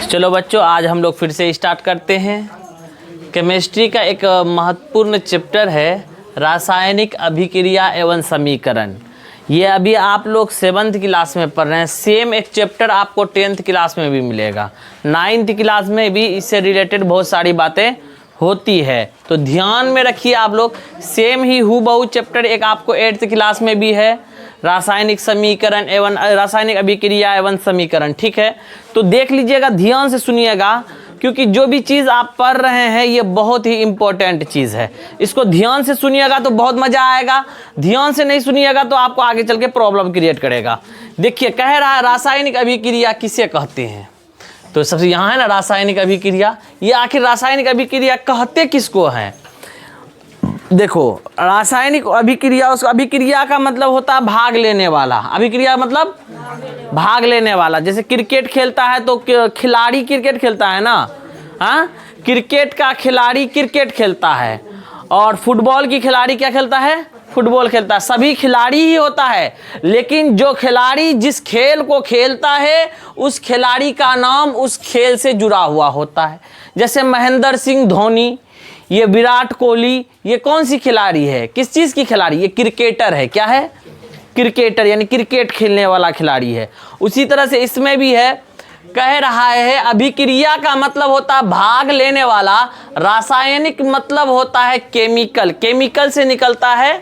चलो बच्चों, आज हम लोग फिर से स्टार्ट करते हैं। केमिस्ट्री का एक महत्वपूर्ण चैप्टर है रासायनिक अभिक्रिया एवं समीकरण। ये अभी आप लोग 7th क्लास में पढ़ रहे हैं। सेम एक चैप्टर आपको 10th क्लास में भी मिलेगा, 9th क्लास में भी इससे रिलेटेड बहुत सारी बातें होती है। तो ध्यान में रखिए आप लोग, सेम ही हूबहू चैप्टर एक आपको 8th क्लास में भी है, रासायनिक समीकरण एवं रासायनिक अभिक्रिया एवं समीकरण। ठीक है, तो देख लीजिएगा, ध्यान से सुनिएगा, क्योंकि जो भी चीज़ आप पढ़ रहे हैं ये बहुत ही इम्पोर्टेंट चीज़ है। इसको ध्यान से सुनिएगा तो बहुत मज़ा आएगा, ध्यान से नहीं सुनिएगा तो आपको आगे चल के प्रॉब्लम क्रिएट करेगा। देखिए, कह रहा है रासायनिक अभिक्रिया किसे कहते हैं। तो सबसे यहाँ है ना रासायनिक अभिक्रिया, ये आखिर रासायनिक अभिक्रिया कहते किसको हैं। देखो, रासायनिक अभिक्रिया, उस अभिक्रिया का मतलब होता है भाग लेने वाला। अभिक्रिया मतलब भाग लेने वाला। जैसे क्रिकेट खेलता है तो खिलाड़ी क्रिकेट खेलता है ना, हाँ, क्रिकेट का खिलाड़ी क्रिकेट खेलता है, और फुटबॉल की खिलाड़ी क्या खेलता है, फुटबॉल खेलता है। सभी खिलाड़ी ही होता है, लेकिन जो खिलाड़ी जिस खेल को खेलता है उस खिलाड़ी का नाम उस खेल से जुड़ा हुआ होता है। जैसे महेंद्र सिंह धोनी, ये विराट कोहली, ये कौन सी खिलाड़ी है, किस चीज़ की खिलाड़ी, ये क्रिकेटर है। क्या है, क्रिकेटर, यानी क्रिकेट खेलने वाला खिलाड़ी है। उसी तरह से इसमें भी है, कह रहा है अभिक्रिया का मतलब होता है भाग लेने वाला, रासायनिक मतलब होता है केमिकल, केमिकल से निकलता है।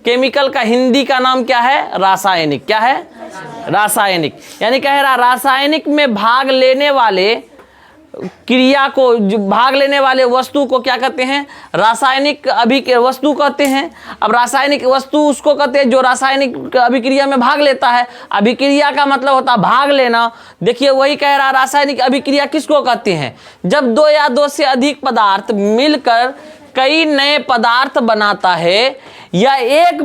केमिकल का हिंदी का नाम क्या है, रासायनिक। क्या है, रासायनिक। यानी कह रहा रासायनिक में भाग लेने वाले क्रिया को, जो भाग लेने वाले वस्तु को क्या कहते हैं, रासायनिक वस्तु कहते हैं। अब रासायनिक वस्तु उसको कहते हैं जो रासायनिक अभिक्रिया में भाग लेता है। अभिक्रिया का मतलब होता है भाग लेना। देखिए, वही कह रहा रासायनिक अभिक्रिया किसको कहते हैं, जब दो या दो से अधिक पदार्थ मिलकर कई नए पदार्थ बनाता है, या एक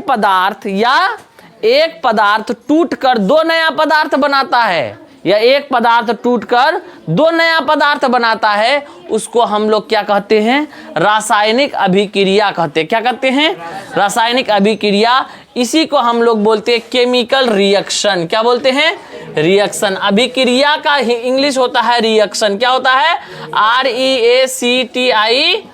पदार्थ टूटकर दो नया पदार्थ बनाता है, या एक पदार्थ टूटकर दो नया पदार्थ बनाता है, उसको हम लोग क्या कहते हैं, रासायनिक अभिक्रिया कहते हैं। क्या कहते हैं, रासायनिक अभिक्रिया। इसी को हम लोग बोलते हैं केमिकल रिएक्शन। क्या बोलते हैं, रिएक्शन। अभिक्रिया का इंग्लिश होता है रिएक्शन। क्या होता है, REACTION,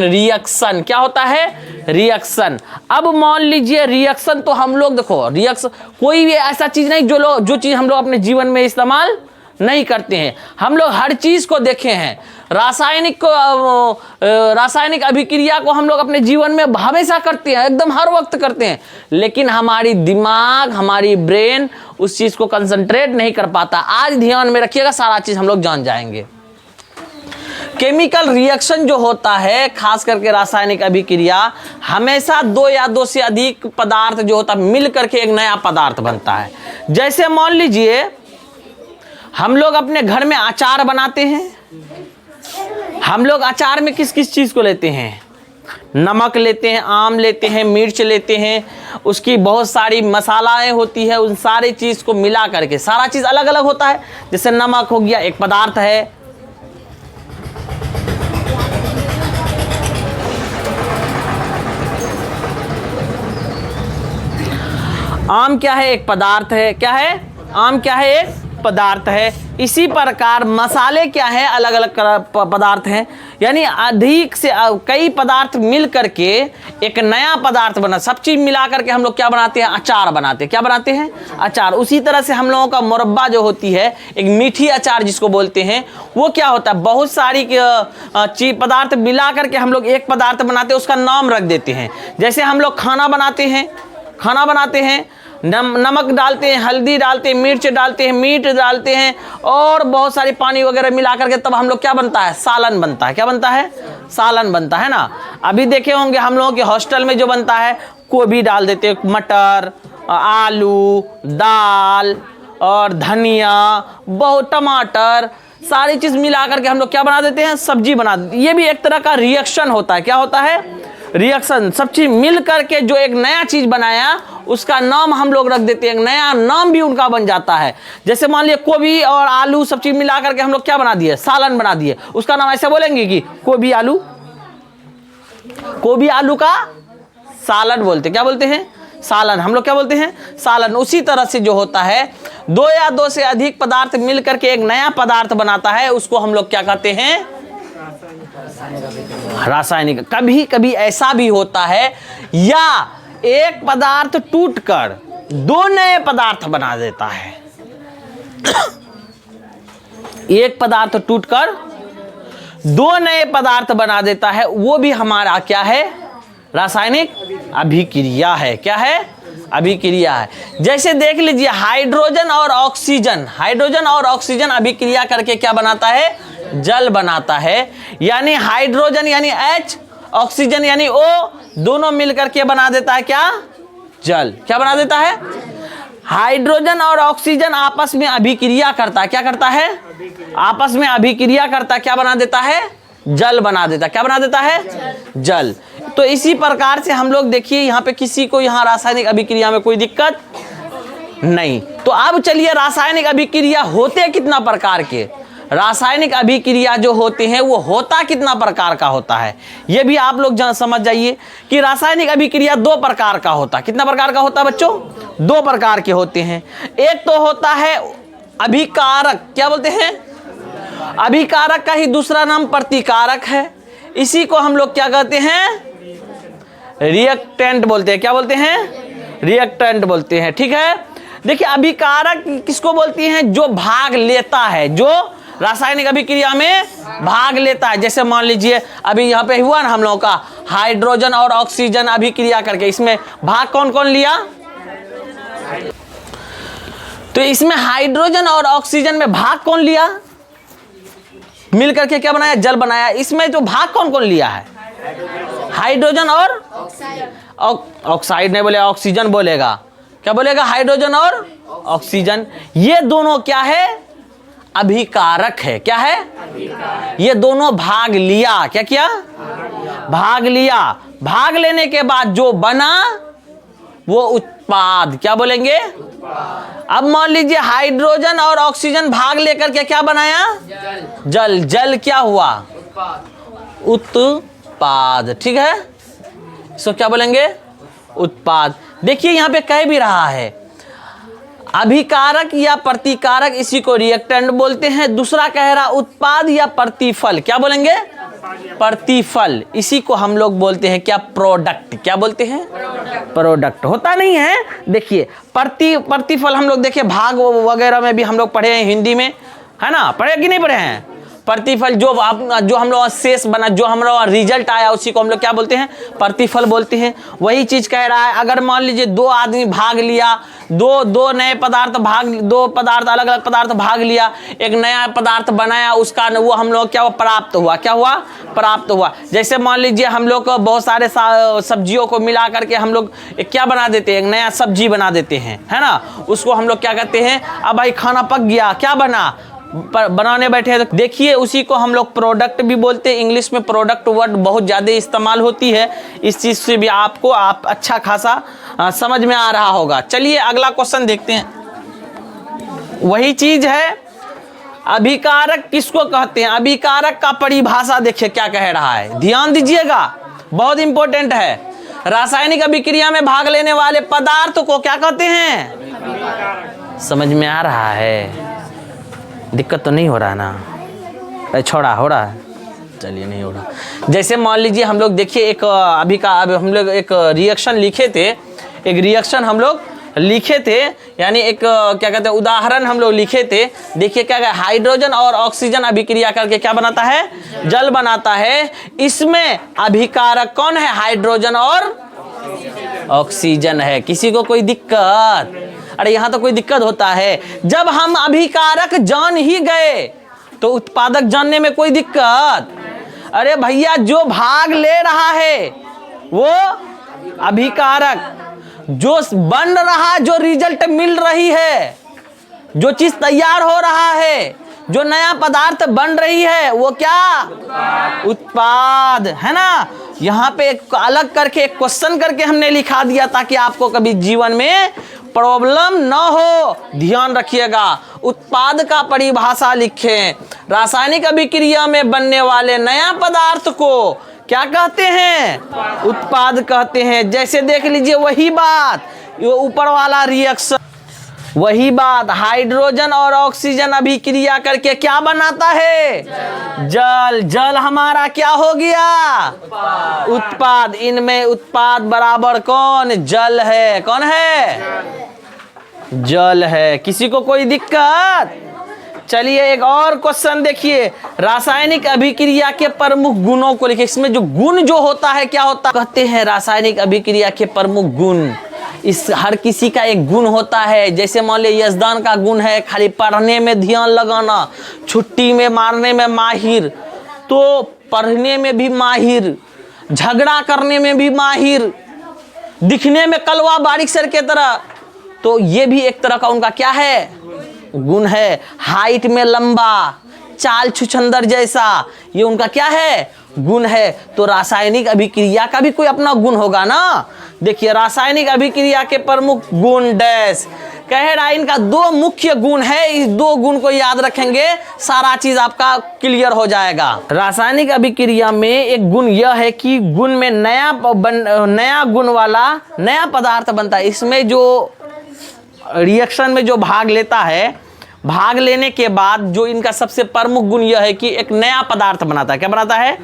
रिएक्शन। क्या होता है, रिएक्शन। अब मान लीजिए रिएक्शन, तो हम लोग देखो, रिएक्शन कोई भी ऐसा चीज नहीं जो चीज हम लोग अपने जीवन में इस्तेमाल नहीं करते हैं। हम लोग हर चीज को देखे हैं। रासायनिक अभिक्रिया को हम लोग अपने जीवन में हमेशा करते हैं, एकदम हर वक्त करते हैं, लेकिन हमारी दिमाग, हमारी ब्रेन उस चीज को कंसंट्रेट नहीं कर पाता। आज ध्यान में रखिएगा, सारा चीज हम लोग जान जाएंगे। केमिकल रिएक्शन जो होता है, खास करके रासायनिक अभिक्रिया, हमेशा दो या दो से अधिक पदार्थ जो होता है मिल करके एक नया पदार्थ बनता है। जैसे मान लीजिए हम लोग अपने घर में अचार बनाते हैं। हम लोग अचार में किस किस चीज़ को लेते हैं, नमक लेते हैं, आम लेते हैं, मिर्च लेते हैं, उसकी बहुत सारी मसालाएं होती है। उन सारी चीज़ को मिला करके सारा चीज़ अलग अलग होता है। जैसे नमक हो गया, एक पदार्थ है। आम क्या है, एक पदार्थ है। क्या है, आम क्या है, एक पदार्थ है। इसी प्रकार मसाले क्या है, अलग अलग पदार्थ हैं। यानी अधिक से कई पदार्थ मिल करके एक नया पदार्थ बना। सब चीज मिला करके हम लोग क्या बनाते हैं, अचार बनाते हैं। क्या बनाते हैं, अचार। उसी तरह से हम लोगों का मुरब्बा जो होती है, एक मीठी अचार जिसको बोलते हैं, वो क्या होता है, बहुत सारी चीज पदार्थ मिला करके हम लोग एक पदार्थ बनाते हैं, उसका नाम रख देते हैं। जैसे हम लोग खाना बनाते हैं, नमक डालते हैं, हल्दी डालते हैं, मिर्च डालते हैं, मीट डालते हैं, और बहुत सारी पानी वगैरह मिला करके तब हम लोग क्या बनता है, सालन बनता है। क्या बनता है, सालन बनता है ना। अभी देखे होंगे हम लोगों के हॉस्टल में जो बनता है, गोभी डाल देते हैं, मटर, आलू, दाल और धनिया, बहुत टमाटर, सारी चीज़ मिला करके हम लोग क्या बना देते हैं, सब्जी बना देते हैं। ये भी एक तरह का रिएक्शन होता है। क्या होता है, रिएक्शन। सब चीज मिल करके जो एक नया चीज बनाया, उसका नाम हम लोग रख देते हैं, एक नया नाम भी उनका बन जाता है। जैसे मान लिया गोभी और आलू सब चीज मिला करके हम लोग क्या बना दिए, सालन बना दिए, उसका नाम ऐसे बोलेंगे कि गोभी आलू का सालन बोलते। क्या बोलते हैं, सालन, हम लोग क्या बोलते हैं? सालन। उसी तरह से जो होता है, दो या दो से अधिक पदार्थ मिलकर के एक नया पदार्थ बनाता है, उसको हम लोग क्या कहते हैं? रासायनिक। कभी कभी ऐसा भी होता है या एक पदार्थ टूटकर दो नए पदार्थ बना देता है। एक पदार्थ टूटकर दो नए पदार्थ बना देता है, वो भी हमारा क्या है? रासायनिक अभिक्रिया है। क्या है? अभिक्रिया है। जैसे देख लीजिए, हाइड्रोजन और ऑक्सीजन, हाइड्रोजन और ऑक्सीजन अभिक्रिया करके क्या बनाता है? जल बनाता है। यानी हाइड्रोजन यानी H, ऑक्सीजन यानी O, दोनों मिलकर के बना देता है क्या? जल। क्या बना देता है? हाइड्रोजन और ऑक्सीजन आपस में अभिक्रिया करता है। क्या करता है? आपस में अभिक्रिया करता, क्या बना देता है? जल बना देता। क्या बना देता है? जल। तो इसी प्रकार से हम लोग देखिए, यहाँ पे किसी को यहाँ रासायनिक अभिक्रिया में कोई दिक्कत नहीं। तो अब चलिए, रासायनिक अभिक्रिया होते कितना प्रकार के? रासायनिक अभिक्रिया जो होते हैं वो होता कितना प्रकार का होता है, ये भी आप लोग समझ जाइए कि रासायनिक अभिक्रिया दो प्रकार का होता है। कितना प्रकार का होता है बच्चों? दो प्रकार के होते हैं। एक तो होता है अभिकारक, क्या बोलते हैं? अभिकारक का ही दूसरा नाम प्रतिकारक है। इसी को हम लोग क्या कहते हैं? रिएक्टेंट बोलते हैं। क्या बोलते हैं? रिएक्टेंट बोलते हैं। ठीक है, देखिए अभिकारक किसको बोलती हैं? जो भाग लेता है, जो रासायनिक अभिक्रिया में भाग लेता है। जैसे मान लीजिए अभी यहाँ पे हुआ ना हम लोगों का हाइड्रोजन और ऑक्सीजन अभिक्रिया करके, इसमें भाग कौन कौन लिया? तो इसमें हाइड्रोजन और ऑक्सीजन में भाग कौन लिया? मिलकर के क्या बनाया? जल बनाया। इसमें जो भाग कौन कौन लिया है? हाइड्रोजन और ऑक्साइड नहीं बोले, ऑक्सीजन बोलेगा। क्या बोलेगा? हाइड्रोजन और ऑक्सीजन। ये दोनों क्या है? अभिकारक है। क्या है? ये दोनों भाग लिया। क्या किया? भाग लिया। भाग लेने के बाद जो बना वो उत्पाद। क्या बोलेंगे? अब मान लीजिए हाइड्रोजन और ऑक्सीजन भाग लेकर के क्या बनाया? जल। जल क्या हुआ? उत्पाद। ठीक है, इसको क्या बोलेंगे? उत्पाद। देखिए यहाँ पे कह भी रहा है अभिकारक या प्रतिकारक, इसी को रिएक्टेंट बोलते हैं। दूसरा कह रहा उत्पाद या प्रतिफल। क्या बोलेंगे? प्रतिफल। इसी को हम लोग बोलते हैं क्या? प्रोडक्ट। क्या बोलते हैं? प्रोडक्ट। होता नहीं है। देखिए प्रतिफल हम लोग देखिए भाग वगैरह में भी हम लोग पढ़े हैं हिंदी में, है ना? पढ़े कि नहीं पढ़े हैं? प्रतिफल जो हम लोग शेष बना, जो हम लोग रिजल्ट आया, उसी को हम लोग क्या बोलते हैं? प्रतिफल बोलते हैं। वही चीज कह रहा है, अगर मान लीजिए दो आदमी भाग लिया, दो नए पदार्थ दो पदार्थ अलग अलग पदार्थ भाग लिया, एक नया पदार्थ बनाया, उसका वो हम लोग क्या प्राप्त हुआ? क्या हुआ? प्राप्त हुआ। जैसे मान लीजिए हम लोग को बहुत सारे सब्जियों को मिला करके हम लोग क्या बना देते हैं? एक नया सब्जी बना देते हैं, है ना? उसको हम लोग क्या कहते हैं? अब भाई खाना पक गया, क्या बना? बनाने बैठे। तो देखिए उसी को हम लोग प्रोडक्ट भी बोलते हैं। इंग्लिश में प्रोडक्ट वर्ड बहुत ज़्यादा इस्तेमाल होती है। इस चीज़ से भी आपको अच्छा खासा समझ में आ रहा होगा। चलिए अगला क्वेश्चन देखते हैं। वही चीज़ है, अभिकारक किसको कहते हैं? अभिकारक का परिभाषा देखिए क्या कह रहा है, ध्यान दीजिएगा, बहुत इंपॉर्टेंट है। रासायनिक अभिक्रिया में भाग लेने वाले पदार्थ को क्या कहते हैं? समझ में आ रहा है? दिक्कत तो नहीं हो रहा ना? छोड़ा हो रहा है? चलिए नहीं हो रहा। जैसे मान लीजिए हम लोग देखिए एक हम लोग एक रिएक्शन लिखे थे, एक रिएक्शन हम लोग लिखे थे, यानी एक क्या कहते हैं उदाहरण हम लोग लिखे थे। देखिए क्या कहते हैं, हाइड्रोजन और ऑक्सीजन अभिक्रिया करके क्या बनाता है? जल बनाता है। इसमें अभिकारक कौन है? हाइड्रोजन और ऑक्सीजन है। किसी को कोई दिक्कत? अरे यहाँ तो कोई दिक्कत होता है। जब हम अभिकारक जान ही गए तो उत्पादक जानने में कोई दिक्कत? अरे भैया जो भाग ले रहा है वो अभिकारक, जो बन रहा, जो रिजल्ट मिल रही है, जो चीज तैयार हो रहा है, जो नया पदार्थ बन रही है, वो क्या? उत्पाद, है ना? यहाँ पे एक अलग करके एक क्वेश्चन करके हमने लिखा दिया ताकि आपको कभी जीवन में प्रॉब्लम न हो। ध्यान रखिएगा, उत्पाद का परिभाषा लिखें। रासायनिक अभिक्रिया में बनने वाले नया पदार्थ को क्या कहते हैं? उत्पाद कहते हैं। जैसे देख लीजिए वही बात, ये ऊपर वाला रिएक्शन, वही बात, हाइड्रोजन और ऑक्सीजन अभिक्रिया करके क्या बनाता है? जल। जल हमारा क्या हो गया? उत्पाद। इनमें उत्पाद बराबर कौन? जल है। कौन है? जल है। किसी को कोई दिक्कत? चलिए एक और क्वेश्चन देखिए, रासायनिक अभिक्रिया के प्रमुख गुणों को लिखिए। इसमें जो गुण जो होता है क्या होता है? कहते हैं रासायनिक अभिक्रिया के प्रमुख गुण। इस हर किसी का एक गुण होता है। जैसे मान लीजिए यजदान का गुण है खाली पढ़ने में ध्यान लगाना, छुट्टी में मारने में माहिर, तो पढ़ने में भी माहिर, झगड़ा करने में भी माहिर, दिखने में कलवा बारीक सर के तरह, तो ये भी एक तरह का उनका क्या है? गुण है। हाइट में लंबा, चाल छुछंदर जैसा, ये उनका क्या है? गुण है। तो रासायनिक अभिक्रिया का भी कोई अपना गुण होगा ना। देखिए रासायनिक अभिक्रिया के प्रमुख गुण डैश कह रहा है, इनका दो मुख्य गुण है। इस दो गुण को याद रखेंगे, सारा चीज आपका क्लियर हो जाएगा। रासायनिक अभिक्रिया में एक गुण यह है कि गुण में नया गुण वाला नया पदार्थ बनता है। इसमें जो रिएक्शन में जो भाग लेता है, भाग लेने के बाद जो इनका सबसे प्रमुख गुण यह है कि एक नया पदार्थ बनाता है। क्या बनाता है?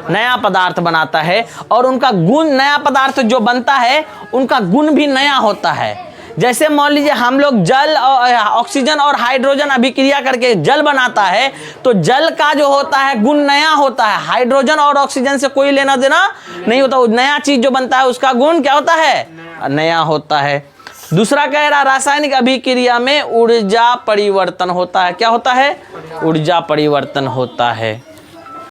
नया पदार्थ बनाता है। और उनका गुण, नया पदार्थ जो बनता है उनका गुण भी नया होता है। जैसे मान लीजिए हम लोग जल और ऑक्सीजन और हाइड्रोजन अभिक्रिया करके जल बनाता है, तो जल का जो होता है गुण नया होता है। हाइड्रोजन और ऑक्सीजन से कोई लेना देना नहीं होता। नया चीज जो बनता है उसका गुण क्या होता है? नया होता है। दूसरा कह रहा रासायनिक अभिक्रिया में ऊर्जा परिवर्तन होता है। क्या होता है? ऊर्जा परिवर्तन होता है।